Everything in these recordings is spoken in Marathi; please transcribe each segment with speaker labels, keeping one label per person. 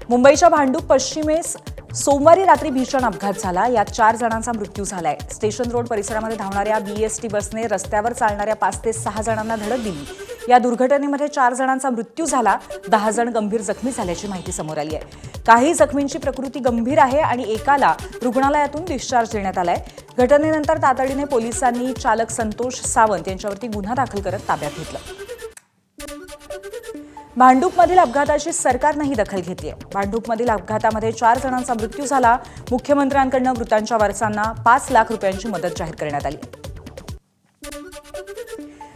Speaker 1: मुंबईच्या भांडूप पश्चिमेस सोमवारी रात्री भीषण अपघात झाला. यात 4 जणांचा मृत्यू झालाय. स्टेशन रोड परिसरामध्ये धावणाऱ्या बीएसटी बसने रस्त्यावर चालणाऱ्या 5 ते 6 जणांना धडक दिली. या दुर्घटनेमध्ये 4 जणांचा मृत्यू झाला. 10 जण गंभीर जखमी झाल्याची माहिती समोर आली आहे. काही जखमींची प्रकृती गंभीर आहे आणि एकाला रुग्णालयातून डिस्चार्ज देण्यात आलाय. घटनेनंतर तातडीने पोलिसांनी चालक संतोष सावंत यांच्यावरती गुन्हा दाखल करत ताब्यात घेतलं. भांडूपमधील अपघाताची सरकारनंही दखल घेतली आहे. भांडूपमधील अपघातामध्ये 4 जणांचा मृत्यू झाला. मुख्यमंत्र्यांकडून मृतांच्या वारसांना 5 लाख रुपयांची मदत जाहीर करण्यात आली.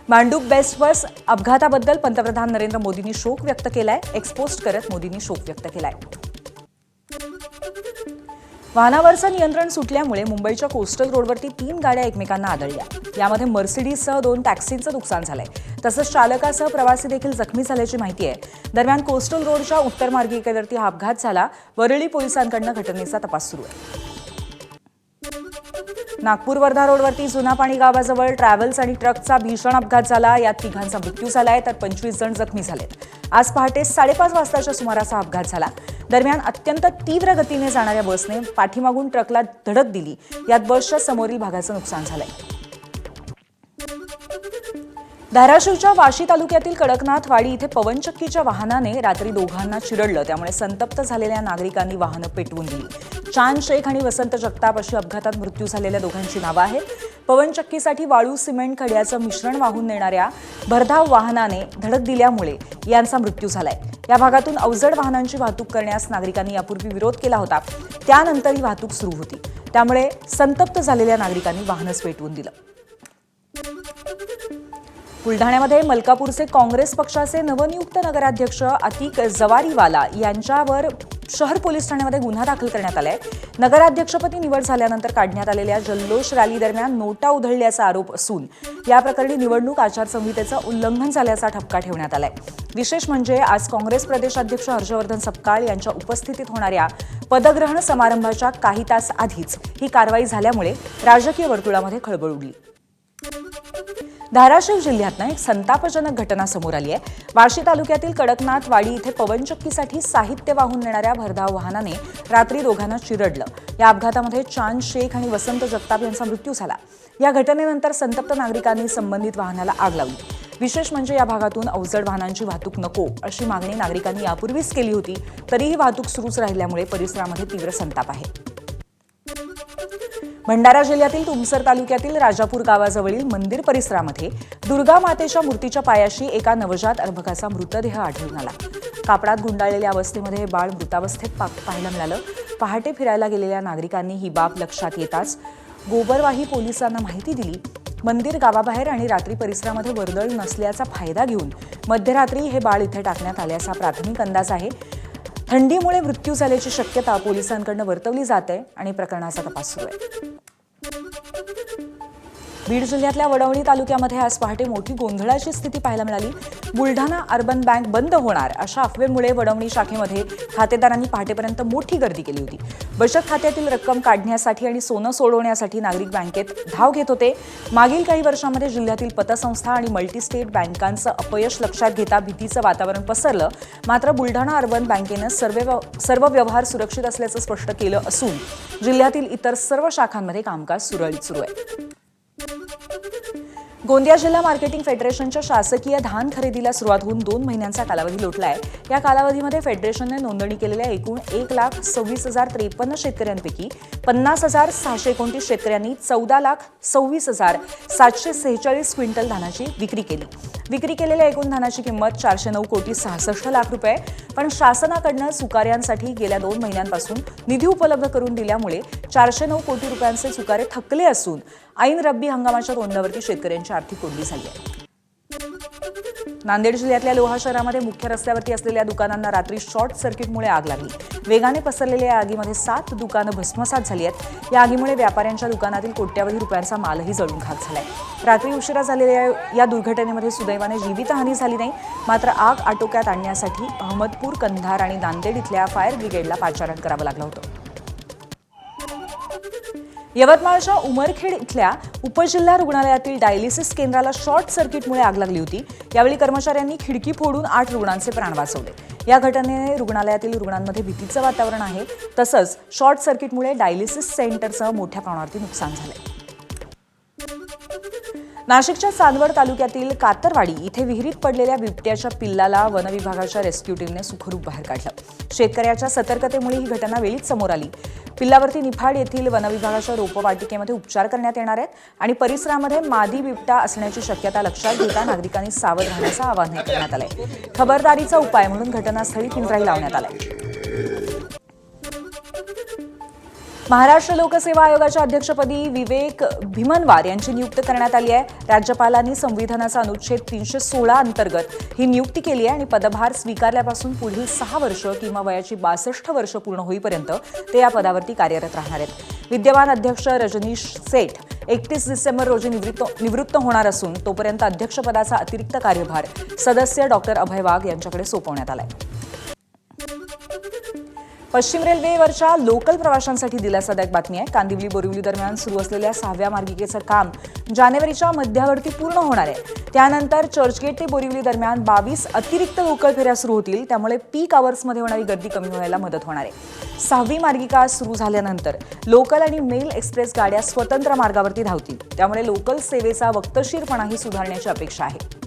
Speaker 1: भांडूप बेस्ट बस अपघाताबद्दल पंतप्रधान नरेंद्र मोदींनी शोक व्यक्त केलाय. एक्सपोस्ट करत मोदींनी शोक व्यक्त केलाय. वाहनावरचं नियंत्रण सुटल्यामुळे मुंबईच्या कोस्टल रोडवरती 3 गाड्या एकमेकांना आदळल्या. यामध्ये मर्सिडीजसह 2 टॅक्सींचं नुकसान झालंय. तसंच चालकासह प्रवासी देखील जखमी झाल्याची माहिती आहे. दरम्यान कोस्टल रोडच्या उत्तर मार्गिकेवरती हा अपघात झाला. वरळी पोलिसांकडून घटनेचा तपास सुरू आहे. नागपूर वर्धा रोडवरती जुना पाणी गावाजवळ ट्रॅव्हल्स आणि ट्रकचा भीषण अपघात झाला. यात 3 मृत्यू झालाय तर 25 जण जखमी झालेत. आज पहाटे 5:30 वाजताच्या सुमारास हा अपघात झाला. दरम्यान अत्यंत तीव्र गतीने जाणाऱ्या बसने पाठीमागून ट्रकला धडक दिली. यात बसच्या समोरील भागाचं नुकसान झालंय. धाराशिवच्या वाशी तालुक्यातील कडकनाथवाडी इथे पवनचक्कीच्या वाहनाने रात्री दोघांना चिरडलं. त्यामुळे संतप्त झालेल्या नागरिकांनी वाहनं पेटवून दिली. चांद शेख आणि वसंत जगताप अशी अपघातात मृत्यू झालेल्या दोघांची नावं आहेत. पवनचक्कीसाठी वाळू सिमेंट खड्याचं मिश्रण वाहून नेणाऱ्या भरधाव वाहनाने धडक दिल्यामुळे यांचा मृत्यू झालाय. या भागातून अवजड वाहनांची वाहतूक करण्यास नागरिकांनी यापूर्वी विरोध केला होता. त्यानंतर ही वाहतूक सुरू होती. त्यामुळे संतप्त झालेल्या नागरिकांनी वाहनच पेटवून दिलं. बुलढाण्यामध्ये मलकापूरचे काँग्रेस पक्षाचे नवनियुक्त नगराध्यक्ष अतिक जवारीवाला यांच्यावर शहर पोलीस ठाण्यामध्ये गुन्हा दाखल करण्यात आलाय. नगराध्यक्षपदी निवड झाल्यानंतर काढण्यात आलेल्या जल्लोष रॅली दरम्यान नोटा उधळल्याचा आरोप असून या प्रकरणी निवडणूक आचारसंहितेचं उल्लंघन झाल्याचा ठपका ठेवण्यात आलाय. विशेष म्हणजे आज काँग्रेस प्रदेशाध्यक्ष हर्षवर्धन सपकाळ यांच्या उपस्थितीत होणाऱ्या पदग्रहण समारंभाच्या काही तास आधीच ही कारवाई झाल्यामुळे राजकीय वर्तुळामध्ये खळबळ उडली. धाराशिव जिल्ह्यातनं एक संतापजनक घटना समोर आली आहे. वाशी तालुक्यातील कडकनाथवाडी इथे पवनचक्कीसाठी साहित्य वाहून नेणाऱ्या भरधाव वाहनाने रात्री दोघांना चिरडलं. या अपघातामध्ये चांद शेख आणि वसंत जगताप यांचा मृत्यू झाला. या घटनेनंतर संतप्त नागरिकांनी संबंधित वाहनाला आग लावली. विशेष म्हणजे या भागातून अवजड वाहनांची वाहतूक नको अशी मागणी नागरिकांनी यापूर्वीच केली होती. तरीही वाहतूक सुरूच राहिल्यामुळे परिसरामध्ये तीव्र संताप आहे. भंडारा जिल्ह्यातील तुमसर तालुक्यातील राजापूर गावाजवळील मंदिर परिसरामध्ये दुर्गा मातेच्या मूर्तीच्या पायाशी एका नवजात अर्भकाचा मृतदेह आढळून आला. कापडात गुंडाळलेल्या अवस्थेमध्ये हे बाळ मृतावस्थेत पाहायला मिळालं. पहाटे फिरायला गेलेल्या नागरिकांनी ही बाब लक्षात येताच गोबरवाही पोलिसांना माहिती दिली. मंदिर गावाबाहेर आणि रात्री परिसरामध्ये वर्दळ नसल्याचा फायदा घेऊन मध्यरात्री हे बाळ इथे टाकण्यात आल्याचा प्राथमिक अंदाज आहे. थंडीमुळे मृत्यू झाल्याची शक्यता पोलिसांकडून वर्तवली जात आहे आणि प्रकरणाचा तपास सुरू आहे. बीड जिल्ह्यातल्या वडवणी तालुक्यामध्ये आज पहाटे मोठी गोंधळाची स्थिती पाहायला मिळाली. बुलढाणा अर्बन बँक बंद होणार अशा अफवेमुळे वडवणी शाखेमध्ये खातेदारांनी पहाटेपर्यंत मोठी गर्दी केली होती. बचत खात्यातील रक्कम काढण्यासाठी आणि सोनं सोडवण्यासाठी नागरिक बँकेत धाव घेत होते. मागील काही वर्षांमध्ये जिल्ह्यातील पतसंस्था आणि मल्टीस्टेट बँकांचं अपयश लक्षात घेता भीतीचं वातावरण पसरलं. मात्र बुलढाणा अर्बन बँकेनं सर्व व्यवहार सुरक्षित असल्याचं स्पष्ट केलं असून जिल्ह्यातील इतर सर्व शाखांमध्ये कामकाज सुरळीत सुरू आहे. गोंदिया जिल्हा मार्केटिंग फेडरेशनच्या शासकीय धान खरेदीला सुरुवात होऊन 2 महिन्यांचा कालावधी लोटलाय. या कालावधीमध्ये फेडरेशनने नोंदणी केलेल्या एकूण 1,26,053 शेतकऱ्यांपैकी 50,629 शेतकऱ्यांनी 14,26,746 क्विंटल धानाची विक्री केली. विक्री केलेल्या एकूण धानाची किंमत 409,66,00,000 रुपये. पण शासनाकडनं सुकाऱ्यांसाठी गेल्या 2 महिन्यांपासून निधी उपलब्ध करून दिल्यामुळे 409 कोटी रुपयांचे सुकारे थकले असून ऐन रब्बी हंगामाच्या तोंडावरती शेतकऱ्यांची आर्थिक कोंडी झाली आहे. नांदेड जिल्ह्यातल्या लोहा शहरामध्ये मुख्य रस्त्यावरती असलेल्या दुकानांना रात्री शॉर्ट सर्किटमुळे आग लागली. वेगाने पसरलेल्या या आगीमध्ये 7 दुकानं भस्मसात झाली आहेत. या आगीमुळे व्यापाऱ्यांच्या दुकानातील कोट्यवधी रुपयांचा मालही जळून खाक झालाय. रात्री उशिरा झालेल्या या दुर्घटनेमध्ये सुदैवाने जीवितहानी झाली नाही. मात्र आग आटोक्यात आणण्यासाठी अहमदपूर, कंधार आणि नांदेड इथल्या फायर ब्रिगेडला पाचारण करावं लागलं होतं. यवतमाळच्या उमरखेड इथल्या उपजिल्हा रुग्णालयातील डायलिसिस केंद्राला शॉर्ट सर्किटमुळे आग लागली होती. यावेळी कर्मचाऱ्यांनी खिडकी फोडून 8 रुग्णांचे प्राण वाचवले. या घटनेने रुग्णालयातील रुग्णांमध्ये भीतीचं वातावरण आहे. तसंच शॉर्ट सर्किटमुळे डायलिसिस सेंटरसह मोठ्या प्रमाणावरती नुकसान झालंय. नाशिकच्या चांदवड तालुक्यातील कातरवाडी इथे विहिरीत पडलेल्या बिबट्याच्या पिल्लाला वनविभागाच्या रेस्क्यू टीमने सुखरूप बाहेर काढलं. शेतकऱ्याच्या सतर्कतेमुळे ही घटना वेळीच समोर आली. पिल्लावरती निफाड येथील वनविभागाच्या रोपवाटिकेमध्ये उपचार करण्यात येणार आहेत आणि परिसरामध्ये मादी बिबटा असण्याची शक्यता लक्षात घेता नागरिकांनी सावध राहण्याचं आवाहन करण्यात आलंय. खबरदारीचा उपाय म्हणून घटनास्थळी पिंजराही लावण्यात आलाय. महाराष्ट्र लोकसेवा आयोगाच्या अध्यक्षपदी विवेक भीमनवार यांची नियुक्ती करण्यात आली आहे. राज्यपालांनी संविधानाचा अनुच्छेद 316 अंतर्गत ही नियुक्ती केली आहे आणि पदभार स्वीकारल्यापासून पुढील 6 वर्ष किंवा वयाची 62 वर्ष पूर्ण होईपर्यंत ते या पदावरती कार्यरत राहणार आहेत. विद्यमान अध्यक्ष रजनीश सेठ 31 डिसेंबर रोजी निवृत्त होणार असून तोपर्यंत अध्यक्षपदाचा अतिरिक्त कार्यभार सदस्य डॉक्टर अभय वाघ यांच्याकडे सोपवण्यात आलाय. पश्चिम रेल्वेवरच्या लोकल प्रवाशांसाठी दिलासादायक बातमी आहे. कांदिवली बोरिवली दरम्यान सुरू असलेल्या 6व्या मार्गिकेचं काम जानेवारीच्या मध्यावरती पूर्ण होणार आहे. त्यानंतर चर्चगेट ते बोरिवली दरम्यान 22 अतिरिक्त लोकल फेऱ्या सुरू होतील. त्यामुळे पीक आवर्समध्ये होणारी गर्दी कमी व्हायला मदत होणार आहे. 6वी मार्गिका सुरू झाल्यानंतर लोकल आणि मेल एक्सप्रेस गाड्या स्वतंत्र मार्गावरती धावतील. त्यामुळे लोकल सेवेचा वक्तशीरपणाही सुधारण्याची अपेक्षा आहे.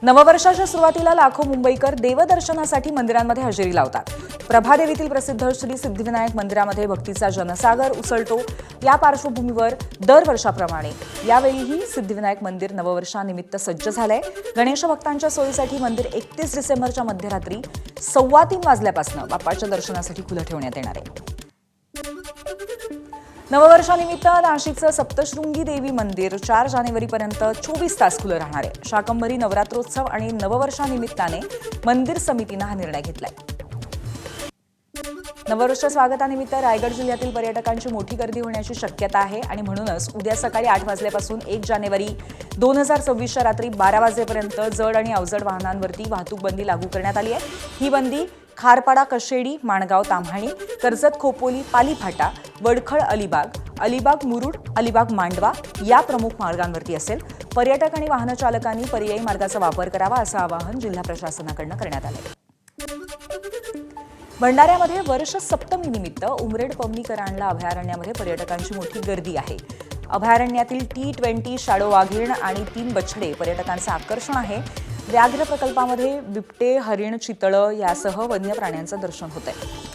Speaker 1: नववर्षाच्या सुरुवातीला लाखो मुंबईकर देवदर्शनासाठी मंदिरांमध्ये हजेरी लावतात. प्रभादेवीतील प्रसिद्ध श्री सिद्धिविनायक मंदिरामध्ये भक्तीचा जनसागर उसळतो. या पार्श्वभूमीवर दरवर्षाप्रमाणे यावेळीही सिद्धिविनायक मंदिर नववर्षानिमित्त सज्ज झालंय. गणेश भक्तांच्या सोयीसाठी मंदिर 31 डिसेंबरच्या मध्यरात्री 3:15 वाजल्यापासून बाप्पाच्या दर्शनासाठी खुलं ठेवण्यात येणार आहे. नववर्षानिमित्त नाशिकचं सप्तशृंगी देवी मंदिर 4 जानेवारीपर्यंत 24 तास खुलं राहणार आहे. शाकंभरी नवरात्रोत्सव आणि नववर्षानिमित्ताने मंदिर समितीनं हा निर्णय घेतलाय. नववर्ष स्वागतानिमित्त रायगड जिल्ह्यातील पर्यटकांची मोठी गर्दी होण्याची शक्यता आहे आणि म्हणूनच उद्या सकाळी 8 वाजल्यापासून 1 जानेवारी 2024च्या रात्री 12 वाजेपर्यंत जड आणि अवजड वाहनांवरती वाहतूक बंदी लागू करण्यात आली आहे. ही बंदी खारपाडा कशेडी, माणगाव ताम्हाणी, कर्जत खोपोली, पालीफाटा, वडखळ अलिबाग, अलिबाग मुरुड, अलिबाग मांडवा या प्रमुख मार्गांवरती असेल. पर्यटक आणि वाहन चालकांनी पर्यायी मार्गाचा वापर करावा असं आवाहन जिल्हा प्रशासनाकडून करण्यात आलं. भंडाऱ्यामध्ये वर्ष सप्तमीनिमित्त उमरेड पवनी करांडला अभयारण्यामध्ये पर्यटकांची मोठी गर्दी आहे. अभयारण्यातील T20 शॅडो वाघीण आणि 3 बछडे पर्यटकांचं आकर्षण आहे. व्याघ्र प्रकल्पामध्ये बिबटे, हरिण, चितळं यासह वन्य प्राण्यांचं दर्शन होत आहे.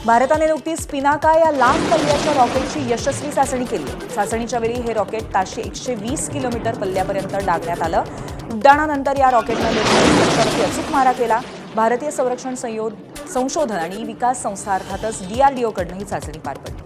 Speaker 1: भारताने नुकतीच पिनाका या लांब पल्ल्याच्या रॉकेटची यशस्वी चाचणी केली. चाचणीच्या वेळी हे रॉकेट ताशी 120 किलोमीटर पल्ल्यापर्यंत डागण्यात आलं. उड्डाणानंतर या रॉकेटनं लक्ष्यावरती अचूक मारा केला. भारतीय संरक्षण संशोधन आणि विकास संस्था अर्थातच DRDOकडनं ही चाचणी पार पडली.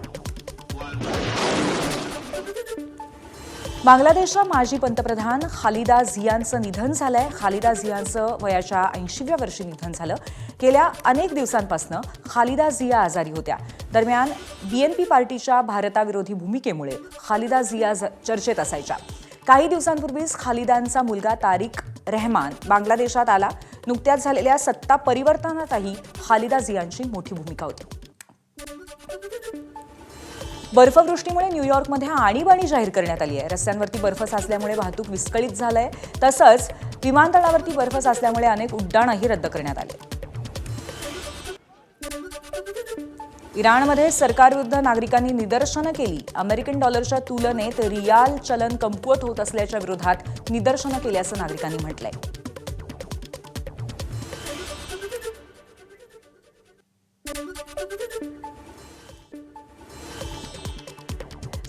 Speaker 1: बांगलादेशच्या माजी पंतप्रधान खालिदा झियाचं निधन झालंय. खालिदा झियाचं वयाच्या 80व्या वर्षी निधन झालं. गेल्या अनेक दिवसांपासून खालिदा झिया आजारी होत्या. दरम्यान BNP पार्टीच्या भारताविरोधी भूमिकेमुळे खालिदा झिया चर्चेत असायच्या. काही दिवसांपूर्वीच खालिदांचा मुलगा तारिक रहमान बांगलादेशात आला. नुकत्याच झालेल्या सत्ता परिवर्तनातही खालिदा झियांची मोठी भूमिका होती. बर्फवृष्टीमुळे न्यूयॉर्कमध्ये आणीबाणी जाहीर करण्यात आली आहे. रस्त्यांवरती बर्फ साचल्यामुळे वाहतूक विस्कळीत झालंय. तसंच विमानतळावरती बर्फ साचल्यामुळे अनेक उड्डाणंही रद्द करण्यात आले. इराणमध्ये सरकारविरुद्ध नागरिकांनी निदर्शनं केली. अमेरिकन डॉलरच्या तुलनेत रियाल चलन कमकुवत होत असल्याच्या विरोधात निदर्शनं केल्याचं नागरिकांनी म्हटलंय.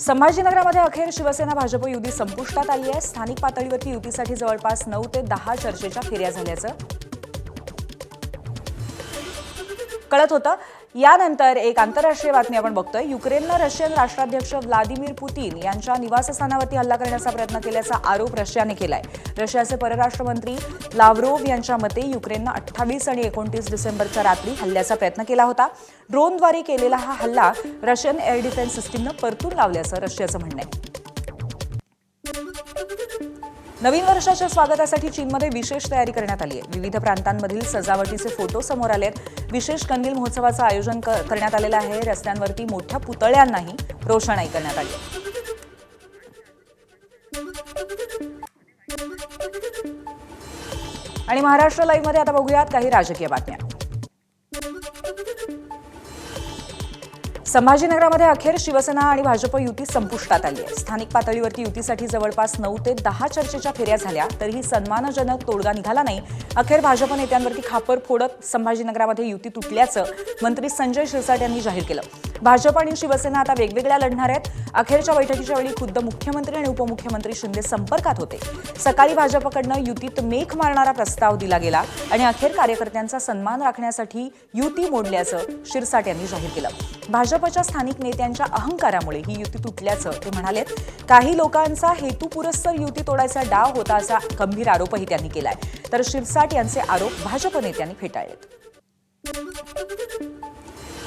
Speaker 1: संभाजीनगरमध्ये अखेर शिवसेना भाजप युती संपुष्टात आली आहे. स्थानिक पातळीवरती युतीसाठी जवळपास 9 ते 10 चर्चेच्या फेऱ्या झाल्याचं कळत होतं. यानंतर एक आंतरराष्ट्रीय बातमी आपण बघतोय. युक्रेननं रशियन राष्ट्राध्यक्ष व्लादिमीर पुतीन यांच्या निवासस्थानावरती हल्ला करण्याचा प्रयत्न केल्याचा आरोप रशियाने केलाय. रशियाचे परराष्ट्र मंत्री लाव्रोव्ह यांच्या मते युक्रेननं 28 आणि 29 डिसेंबरच्या रात्री हल्ल्याचा प्रयत्न केला होता. ड्रोनद्वारे केलेला हा हल्ला रशियन एअर डिफेन्स सिस्टीमनं परतून लावल्याचं रशियाचं म्हणणं आहे. नवीन वर्षाच्या स्वागतासाठी चीनमध्ये विशेष तयारी करण्यात आली आहे. विविध प्रांतांमधील सजावटीचे फोटो समोर आलेत. विशेष कंदील महोत्सवाचं आयोजन करण्यात आलेलं आहे. रस्त्यांवरती मोठ्या पुतळ्यांनाही रोषणाई करण्यात आली आहे. आणि महाराष्ट्र लाईव्हमध्ये आता बघूयात काही राजकीय बातम्या। संभाजीनगरामध्ये अखेर शिवसेना आणि भाजप युती संपुष्टात आली आहे। स्थानिक पातळीवरती युतीसाठी जवळपास 9 ते 10 चर्चेच्या फेऱ्या झाल्या तरीही सन्मानजनक तोडगा निघाला नाही। अखेर भाजप नेत्यांवरती खापर फोडत संभाजीनगरामध्ये युती तुटल्याचं मंत्री संजय शिरसाट यांनी जाहीर केलं। भाजप आणि शिवसेना आता वेगवेगळ्या लढणार आहेत। अखेरच्या बैठकीच्या वेळी खुद्द मुख्यमंत्री आणि उपमुख्यमंत्री शिंदे संपर्कात होते। सकाळी भाजपकडनं युतीत मेख मारणारा प्रस्ताव दिला गेला आणि अखेर कार्यकर्त्यांचा सन्मान राखण्यासाठी युती मोडल्याचं शिरसाट यांनी जाहीर केलं। भाजपच्या स्थानिक नेत्यांच्या अहंकारामुळे ही युती तुटल्याचं ते म्हणाले। काही लोकांचा हेतुपुरस्सर युती तोडायचा डाव होता असा गंभीर आरोपही त्यांनी केलाय। तर शिरसाट यांचे आरोप भाजप नेत्यांनी फेटाळलेत।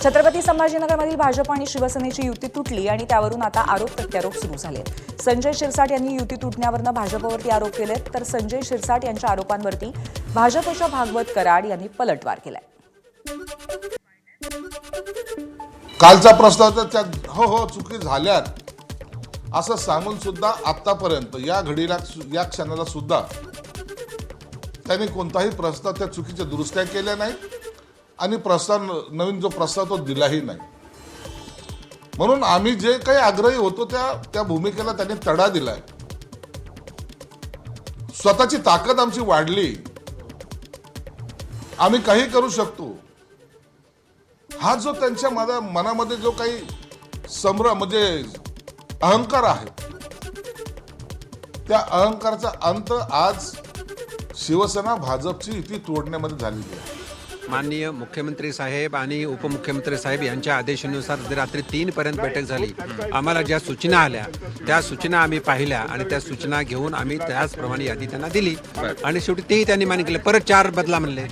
Speaker 1: छत्रपती संभाजीनगरमधील भाजप आणि शिवसेनेची युती तुटली आणि त्यावरून आता आरोप प्रत्यारोप सुरू झालेत। संजय शिरसाट यांनी युती तुटण्यावरून भाजपवरती आरोप केलेत तर संजय शिरसाट यांच्या आरोपांवरती भाजपच्या भागवत कराड यांनी पलटवार केलाय।
Speaker 2: कालचा प्रस्ताव तर हो चुकी झाल्यात असं सांगून सुद्धा आतापर्यंत या घडीला या क्षणाला सुद्धा त्यांनी कोणताही प्रस्ताव त्या चुकीच्या दुरुस्त्या केल्या नाही आणि नवीन जो प्रस्ताव तो दिलाही नाही। म्हणून आम्ही जे काही आग्रही होतो त्या भूमिकेला त्यांनी तडा दिलाय। स्वतःची ताकद आमची वाढली, आम्ही काही करू शकतो हा जो त्यांच्या मनामध्ये जो काही म्हणजे अहंकार आहे त्या अहंकाराचा अंत आज शिवसेना भाजपची युती तोडण्यामध्ये झालेली आहे।
Speaker 3: माननीय मुख्यमंत्री साहेब आणि उपमुख्यमंत्री साहेब यांच्या आदेशानुसार रात्री 3 पर्यंत बैठक झाली। आम्हाला ज्या सूचना आल्या त्या सूचना आम्ही पाहिल्या आणि त्या सूचना घेऊन आम्ही त्याचप्रमाणे यादी त्यांना दिली आणि शेवटी तेही त्यांनी मान्य केलं। परत 4 बदला म्हणले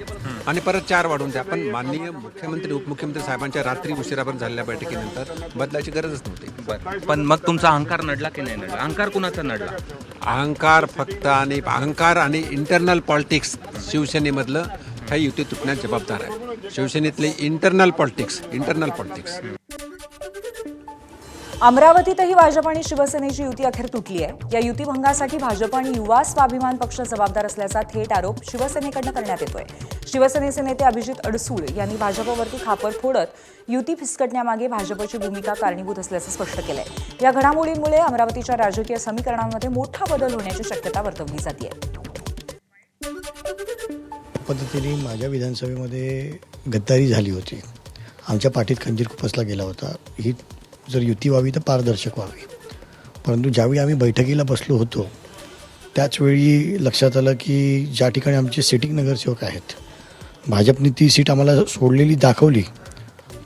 Speaker 3: आणि परत 4 वाढवून द्या। पण माननीय मुख्यमंत्री उपमुख्यमंत्री साहेबांच्या रात्री उशिरापर्यंत झालेल्या बैठकीनंतर बदलाची गरजच नव्हती।
Speaker 4: पण मग तुमचा अहंकार नडला की नाही नडला? अहंकार कुणाचा नडला?
Speaker 3: अहंकार आणि इंटरनल पॉलिटिक्स शिवसेनेमधलं ह्या युती तुटण्यास जबाबदार आहे। शिवसेनेतले इंटरनल पॉलिटिक्स
Speaker 1: अमरावतीतही भाजप आणि शिवसेनेची युती अखेर तुटली आहे। या युतीभंगासाठी भाजप आणि युवा स्वाभिमान पक्ष जबाबदार असल्याचा थेट आरोप शिवसेनेकडनं करण्यात येतोय। शिवसेनेचे नेते अभिजित अडसूळ यांनी भाजपवरती खापर फोडत युती फिसकटण्यामागे भाजपची भूमिका कारणीभूत असल्याचं स्पष्ट केलंय। या घडामोडींमुळे अमरावतीच्या राजकीय समीकरणांमध्ये मोठा बदल होण्याची शक्यता वर्तवली जाते।
Speaker 5: पद्धतीने माझ्या विधानसभेमध्ये गद्दारी झाली होती, आमच्या पाठीत खंजीर खुपसला गेला होता। ही जर युती व्हावी तर पारदर्शक व्हावी, परंतु ज्यावेळी आम्ही बैठकीला बसलो होतो त्याचवेळी लक्षात आलं की ज्या ठिकाणी आमचे सिटिंग नगरसेवक आहेत भाजपने ती सीट आम्हाला सोडलेली दाखवली,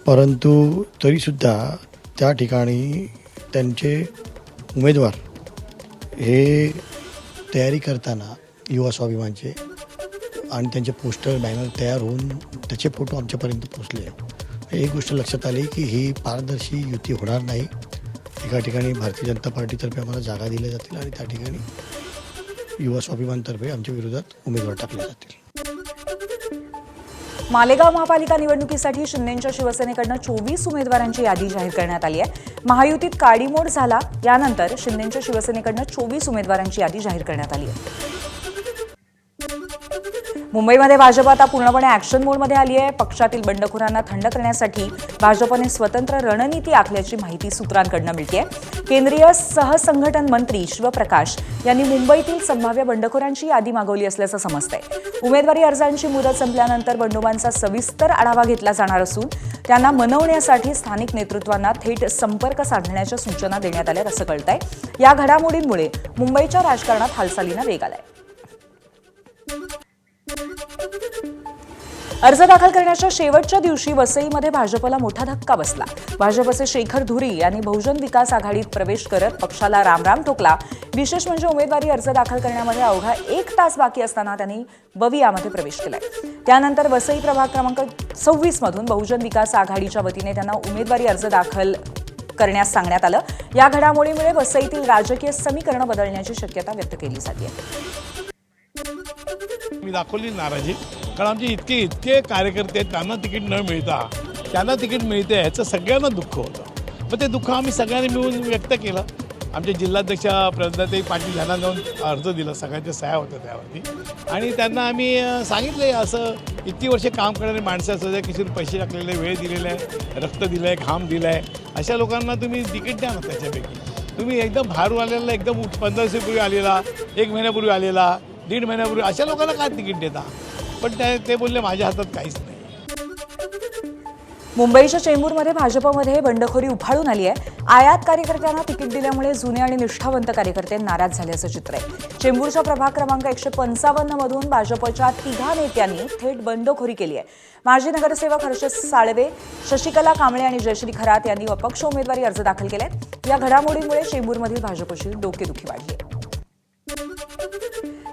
Speaker 5: परंतु तरीसुद्धा त्या ठिकाणी त्यांचे उमेदवार हे तयारी करताना युवा स्वाभिमानचे आणि त्यांचे पोस्टर बॅनर तयार होऊन त्याचे फोटो आमच्यापर्यंत पोचले। एक गोष्ट लक्षात आली की ही पारदर्शी युती होणार नाही। एका ठिकाणी भारतीय जनता पार्टीतर्फे आम्हाला जागा दिल्या जातील आणि त्या ठिकाणी युवा स्वाभिमानतर्फे आमच्या विरोधात उमेदवार टाकले जातील।
Speaker 1: मालेगाव महापालिका निवडणुकीसाठी शिंदेंच्या शिवसेनेकडनं 24 उमेदवारांची यादी जाहीर करण्यात आली आहे। महायुतीत काडीमोड झाला यानंतर शिंदेंच्या शिवसेनेकडनं 24 उमेदवारांची यादी जाहीर करण्यात आली आहे। मुंबईमध्ये भाजप आता पूर्णपणे ॲक्शन मोडमध्ये आली आहे। पक्षातील बंडखोरांना थंड करण्यासाठी भाजपने स्वतंत्र रणनीती आखल्याची माहिती सूत्रांकडून मिळते। केंद्रीय सहसंघटन मंत्री शिवप्रकाश यांनी मुंबईतील संभाव्य बंडखोरांची यादी मागवली असल्याचं समजतंय। उमेदवारी अर्जांची मुदत संपल्यानंतर बंडोबांचा सविस्तर आढावा घेतला जाणार असून त्यांना मनवण्यासाठी स्थानिक नेतृत्वांना थेट संपर्क साधण्याच्या सूचना देण्यात आल्यात असं कळतंय। या घडामोडींमुळे मुंबईच्या राजकारणात हालचालींना वेग आलाय। अर्ज दाखल करण्याच्या शेवटच्या दिवशी वसईमध्ये भाजपला मोठा धक्का बसला। भाजपचे शेखर धुरी यांनी बहुजन विकास आघाडीत प्रवेश करत पक्षाला रामराम ठोकला। विशेष म्हणजे उमेदवारी अर्ज दाखल करण्यामध्ये अवघा 1 तास बाकी असताना त्यांनी बवियामध्ये प्रवेश केलाय। त्यानंतर वसई प्रभाग क्रमांक 26 मधून बहुजन विकास आघाडीच्या वतीने त्यांना उमेदवारी अर्ज दाखल करण्यास सांगण्यात आलं। या घडामोडीमुळे वसईतील राजकीय समीकरण बदलण्याची शक्यता व्यक्त केली जाते।
Speaker 6: मी दाखवली नाराजी, कारण आमचे इतके कार्यकर्ते आहेत, त्यांना तिकीट न मिळता त्यांना तिकीट मिळते ह्याचं सगळ्यांना दुःख होतं। मग ते दुःख आम्ही सगळ्यांनी मिळून व्यक्त केलं आमचे जिल्हाध्यक्ष प्रज्ञाताई पाटील यांना जाऊन अर्ज दिला, सगळ्यांच्या सह्या होत्या त्यावरती. आणि त्यांना आम्ही सांगितलं असं इतकी वर्षे काम करणारे माणसं असं किती पैसे टाकलेले, वेळ दिलेला आहे, रक्त दिलं आहे, घाम दिला आहे, अशा लोकांना तुम्ही तिकीट द्या ना. त्याच्यापैकी तुम्ही एकदम बाहेरून आलेला, एकदम 15 दिवसापूर्वी आलेला, 1 महिन्यापूर्वी आलेला, 1.5 महिन्यापूर्वी, अशा लोकांना काय तिकीट देता. पण ते बोलले माझ्या हातात काहीच नाही.
Speaker 1: मुंबईच्या चेंबूरमध्ये भाजपमध्ये बंडखोरी उफाळून आली आहे. आयात कार्यकर्त्यांना तिकीट दिल्यामुळे जुने आणि निष्ठावंत कार्यकर्ते नाराज झाल्याचं चित्र आहे. चेंबूरच्या प्रभाग क्रमांक 155 मधून भाजपच्या 3 नेत्यांनी थेट बंडखोरी केली आहे. माजी नगरसेवक हर्ष साळवे, शशिकला कांबळे आणि जयश्री खरात यांनी अपक्ष उमेदवारी अर्ज दाखल केले. या घडामोडींमुळे चेंबूरमधील भाजपची डोकेदुखी वाढली आहे.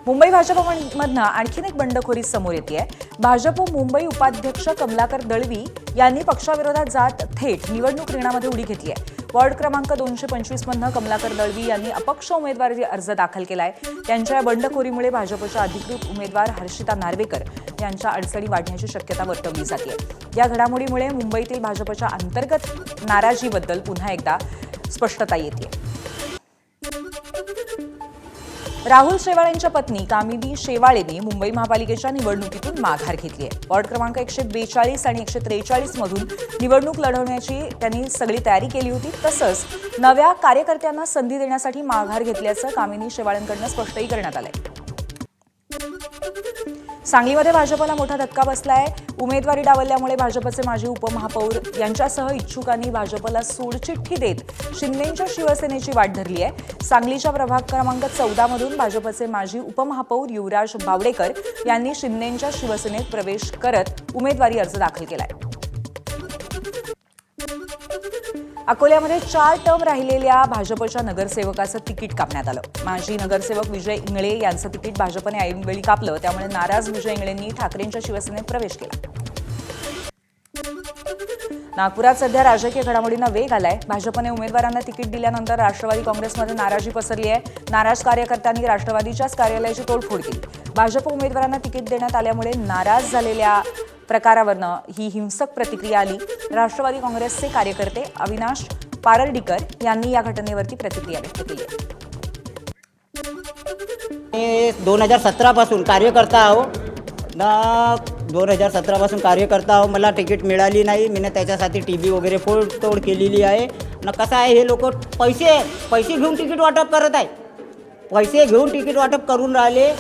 Speaker 1: मुंबई भाजपमधनं आणखीन एक बंडखोरी समोर येते. भाजप मुंबई उपाध्यक्ष कमलाकर दळवी यांनी पक्षाविरोधात जात थेट निवडणूक रिंगणामध्ये उडी घेतली आहे. वॉर्ड क्रमांक 225 मधनं कमलाकर दळवी यांनी अपक्ष उमेदवारी अर्ज दाखल केलाय. त्यांच्या या बंडखोरीमुळे भाजपच्या अधिकृत उमेदवार हर्षिता नार्वेकर यांच्या अडचणी वाढण्याची शक्यता वर्तवली जाते. या घडामोडीमुळे मुंबईतील भाजपच्या अंतर्गत नाराजीबद्दल पुन्हा एकदा स्पष्टता येते. राहुल शेवाळेंच्या पत्नी कामिनी शेवाळेंनी मुंबई महापालिकेच्या निवडणुकीतून माघार घेतली आहे. वॉर्ड क्रमांक 142 आणि 143 मधून निवडणूक लढवण्याची त्यांनी सगळी तयारी केली होती. तसंच नव्या कार्यकर्त्यांना संधी देण्यासाठी माघार घेतल्याचं कामिनी शेवाळेंकडून स्पष्टही करण्यात आलंय. सांगलीमध्ये भाजपला मोठा धक्का बसलाय. उमेदवारी डावलल्यामुळे भाजपचे माजी उपमहापौर यांच्यासह इच्छुकांनी भाजपला सोडचिठ्ठी देत शिंदेंच्या शिवसेनेची वाट धरली आहे. सांगलीच्या प्रभाग क्रमांक 14 मधून भाजपचे माजी उपमहापौर युवराज बावडेकर यांनी शिंदेंच्या शिवसेनेत प्रवेश करत उमेदवारी अर्ज दाखल केलाय. अकोल्यामध्ये 4 टर्म राहिलेल्या भाजपच्या नगरसेवकाचं तिकीट कापण्यात आलं. माजी नगरसेवक विजय इंगळे यांचं तिकीट भाजपने ऐनवेळी कापलं. त्यामुळे नाराज विजय इंगळेंनी ठाकरेंच्या शिवसेनेत प्रवेश केला. नागपुरात सध्या राजकीय घडामोडींना वेग आलाय. भाजपने उमेदवारांना तिकीट दिल्यानंतर राष्ट्रवादी काँग्रेसमध्ये नाराजी पसरली आहे. नाराज कार्यकर्त्यांनी राष्ट्रवादीच्याच कार्यालयाची तोडफोड केली. भाजप उमेदवारांना तिकीट देण्यात आल्यामुळे नाराज झालेल्या प्रकारावरनं ही हिंसक प्रतिक्रिया आली. राष्ट्रवादी काँग्रेसचे कार्यकर्ते अविनाश पारर्डीकर यांनी या घटनेवरती प्रतिक्रिया व्यक्त केली आहे.
Speaker 7: 2017 पासून कार्यकर्ता आहो ना, 2017 पासून कार्यकर्ता आहो. मला तिकीट मिळाली नाही. मी त्याच्यासाठी TB वगैरे फोडतोड केलेली आहे ना. कसं आहे, हे लोक पैसे घेऊन तिकीट वाटप करत आहे. पैसे घेऊन तिकीट वाटप करून राहिले.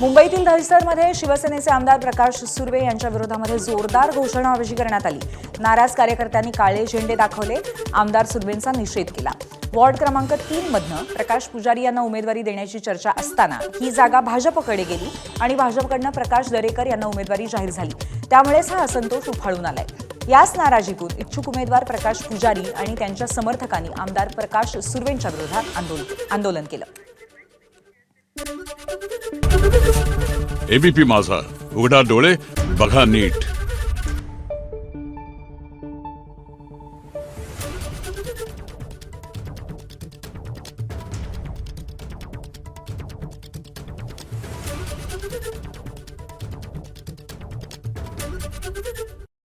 Speaker 1: मुंबईतील दहिसरमध्ये शिवसेनेचे आमदार प्रकाश सुर्वे यांच्या विरोधामध्ये जोरदार घोषणाबाजी करण्यात आली. नाराज कार्यकर्त्यांनी काळे झेंडे दाखवले. आमदार सुर्वेंचा निषेध केला. वॉर्ड क्रमांक 3 मधनं प्रकाश पुजारी यांना उमेदवारी देण्याची चर्चा असताना ही जागा भाजपकडे गेली आणि भाजपकडनं प्रकाश दरेकर यांना उमेदवारी जाहीर झाली. त्यामुळेच हा असंतोष उफाळून आलाय. याच नाराजीतून इच्छुक उमेदवार प्रकाश पुजारी आणि त्यांच्या समर्थकांनी आमदार प्रकाश सुर्वेंच्या विरोधात आंदोलन केलं.
Speaker 8: ABP माझा, उघडा डोळे बघा नीट.